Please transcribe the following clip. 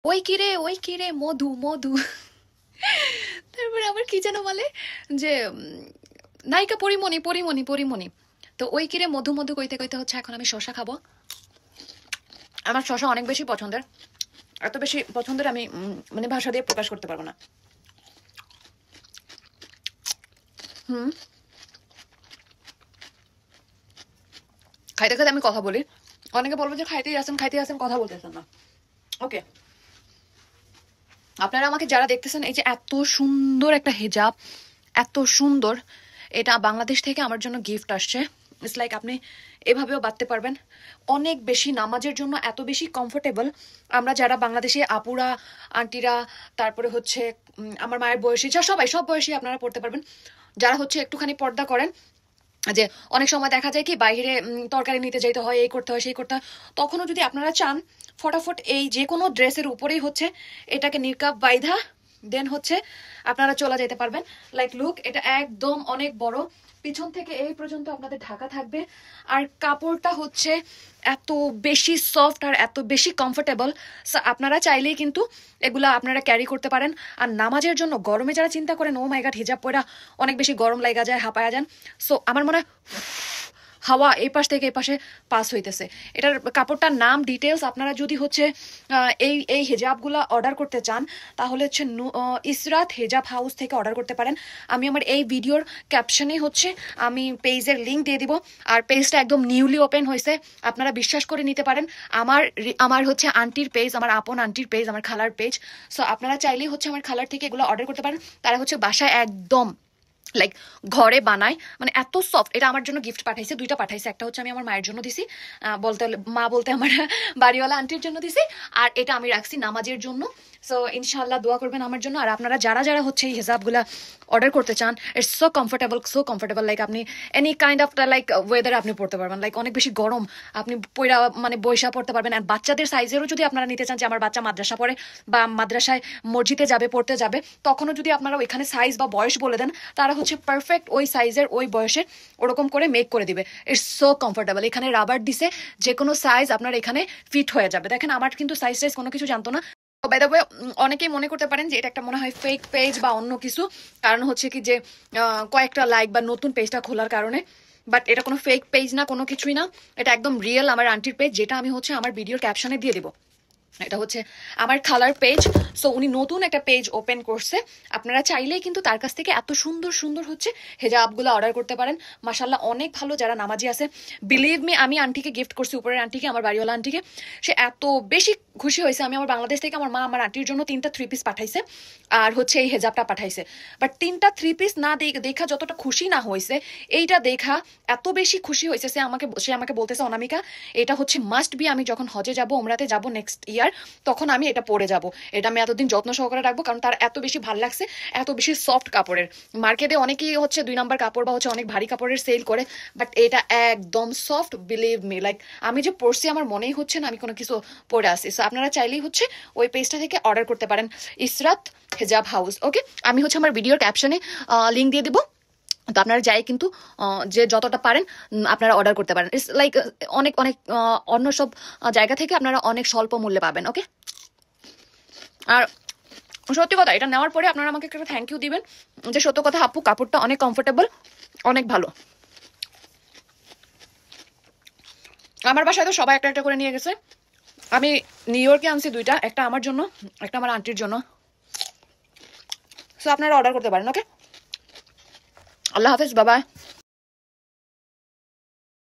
ওই কি রে মধু মধু। তারপরে আবার কি যেন বলে যে নায়িকা পরিমণি পরিমণি পরিমণি। তো ওই কিরে মধু মধু কইতে কইতে হচ্ছে এখন আমি শশা খাবো। আমার শশা অনেক বেশি পছন্দের, এত বেশি পছন্দের আমি মানে ভাষা দিয়ে প্রকাশ করতে পারবো না। খাইতে খাইতে আমি কথা বলি, অনেকে বলবো যে খাইতেই আসেন কথা বলতেছেন না। ওকে, আপনারা আমাকে যারা দেখতেছেন, এই যে এত সুন্দর একটা হিজাব, এত সুন্দর, এটা বাংলাদেশ থেকে আমার জন্য গিফট আসছে। ইটস লাইক আপনি এভাবেও বাঁধতে পারবেন, অনেক বেশি নামাজের জন্য এত বেশি কমফোর্টেবল। আমরা যারা বাংলাদেশি আপুরা আন্টিরা, তারপরে হচ্ছে আমার মায়ের বয়সী, যা সবাই সব বয়সী আপনারা পড়তে পারবেন। যারা হচ্ছে একটুখানি পর্দা করেন, যে অনেক সময় দেখা যায় কি বাইরে তরকারি নিতে যাইতে হয়, এই করতে হয় সেই করতে হয়, তখনও যদি আপনারা চান ফটাফট এই যে কোনো ড্রেসের উপরেই হচ্ছে এটাকে নিকাব বাইধা দেন হচ্ছে আপনারা চলে যেতে পারবেন। লাইক লুক, এটা একদম অনেক বড়, পিছন থেকে এই পর্যন্ত আপনাদের ঢাকা থাকবে। আর কাপড়টা হচ্ছে এত বেশি সফট আর এত বেশি কমফোর্টেবল, আপনারা চাইলেই কিন্তু এগুলা আপনারা ক্যারি করতে পারেন। আর নামাজের জন্য গরমে যারা চিন্তা করেন ও মাই গড হিজাব পরা অনেক বেশি গরম লাগা যায়, হাঁপায়া যান, সো আমার মনে হয় হাওয়া এই পাশ থেকে এই পাশে পাস হইতেছে। এটার কাপড়টার নাম ডিটেলস আপনারা যদি হচ্ছে এই এই হেজাবগুলা অর্ডার করতে চান তাহলে হচ্ছে ইসরাত হেজাব হাউস থেকে অর্ডার করতে পারেন। আমি আমার এই ভিডিওর ক্যাপশনে হচ্ছে আমি পেজের লিঙ্ক দিয়ে দিব। আর পেজটা একদম নিউলি ওপেন হয়েছে, আপনারা বিশ্বাস করে নিতে পারেন। আমার হচ্ছে আন্টির পেজ, আমার আপন আন্টির পেজ, আমার খালার পেজ। সো আপনারা চাইলেই হচ্ছে আমার খালার থেকে এগুলো অর্ডার করতে পারেন। তারা হচ্ছে বাসায় একদম লাইক ঘরে বানায়, মানে এত সফট। এটা আমার জন্য গিফট পাঠাইছে, দুইটা পাঠাইছে, একটা হচ্ছে আমি আমার মায়ের জন্য দিছি, বলতে মা বলতে আমার বাড়িওয়ালা আন্টির জন্য দিছি, আর এটা আমি রাখছি নামাজের জন্য। সো ইনশাল্লাহ দোয়া করবেন আমার জন্য। আর আপনারা যারা যারা হচ্ছে এই হিসাবগুলা অর্ডার করতে চান, ইটস সো কমফোর্টেবল, লাইক আপনি এনি কাইন্ড অফ লাইক ওয়েদারে আপনি পড়তে পারবেন। লাইক অনেক বেশি গরম আপনি পয়রা মানে বৈশা পড়তে পারবেন। আর বাচ্চাদের সাইজেরও যদি আপনারা নিতে চান, যে আমার বাচ্চা মাদ্রাসা পড়ে বা মাদ্রাসায় মসজিদে যাবে পড়তে যাবে, তখনও যদি আপনারা ওইখানে সাইজ বা বয়স বলে দেন, তারা হচ্ছে পারফেক্ট ওই সাইজের ওই বয়সের ওরকম করে মেক করে দিবে। It's so comfortable. এখানে রাবার দিছে, যে কোনো সাইজ আপনার এখানে ফিট হয়ে যাবে। দেখেন আমার কিন্তু সাইজ টাইজ কোনো কিছু জানতো না। বাই দ্য ওয়ে, অনেকেই মনে করতে পারেন যে এটা একটা মনে হয় ফেক পেজ বা অন্য কিছু, কারণ হচ্ছে কি যে কয়েকটা লাইক বা নতুন পেজটা খোলার কারণে। বাট এটা কোনো ফেক পেজ না, কোনো কিছুই না, এটা একদম রিয়েল আমার আন্টির পেজ, যেটা আমি হচ্ছে আমার ভিডিওর ক্যাপশনে দিয়ে দিব। এটা হচ্ছে আমার খালার পেজ। সো উনি নতুন একটা পেজ ওপেন করছে, আপনারা চাইলেই কিন্তু তার কাছ থেকে এত সুন্দর সুন্দর হচ্ছে হেজাবগুলো অর্ডার করতে পারেন। মাশাল্লাহ অনেক ভালো, যারা নামাজি আছে। বিলিভ মি, আমি আন্টিকে গিফট করছি, উপরের আন্টিকে, আমার বাড়িওয়ালা আন্টিকে, সে এত বেশি খুশি হয়েছে। আমি আমার বাংলাদেশ থেকে আমার মা আমার আন্টির জন্য 3টা 3 পিস পাঠাইছে, আর হচ্ছে এই হেজাবটা পাঠাইছে। বাট 3টা 3 পিস না দেখা যতটা খুশি না হয়েছে, এইটা দেখা এত বেশি খুশি হয়েছে। সে আমাকে বলতেছে, অনামিকা এটা হচ্ছে মাস্ট বি, আমি যখন হজে যাব ওমরাতে যাব নেক্সট ইয়ার, তখন আমি এটা পরে যাব, এটা আমি এতদিন যত্ন সহকারে রাখবো, কারণ তার এত বেশি ভাল লাগছে, এত বেশি সফট কাপড়ের। মার্কেটে অনেকেই হচ্ছে 2 নাম্বার কাপড় বা হচ্ছে অনেক ভারী কাপড়ের সেল করে, বাট এটা একদম সফট, বিলিভ মি। লাইক আমি যে পরছি আমার মনেই হচ্ছে না আমি কোনো কিছু পরে আসি। সো আপনারা চাইলেই হচ্ছে ওই পেজটা থেকে অর্ডার করতে পারেন, ইসরাত হেজাব হাউস। ওকে, আমি হচ্ছে আমার ভিডিওর ক্যাপশনে লিঙ্ক দিয়ে দেবো, তো আপনারা যাই কিন্তু যে যতটা পারেন আপনারা অর্ডার করতে পারেন। ইটস লাইক অনেক অনেক অন্য সব জায়গা থেকে আপনারা অনেক স্বল্প মূল্যে পাবেন। ওকে, আর সত্যি কথা, এটা নেওয়ার পরে আপনারা আমাকে একটা থ্যাংক ইউ দিবেন, যে সত্য কথা আপু কাপড়টা অনেক কমফোর্টেবল, অনেক ভালো। আমার বাসায় তো সবাই একটা একটা করে নিয়ে গেছে। আমি নিউ ইয়র্কে আনছি 2টা, একটা আমার জন্য, একটা আমার আন্টির জন্য। সো আপনারা অর্ডার করতে পারেন। ওকে, আল্লাহ হাফেজ, বাবাই।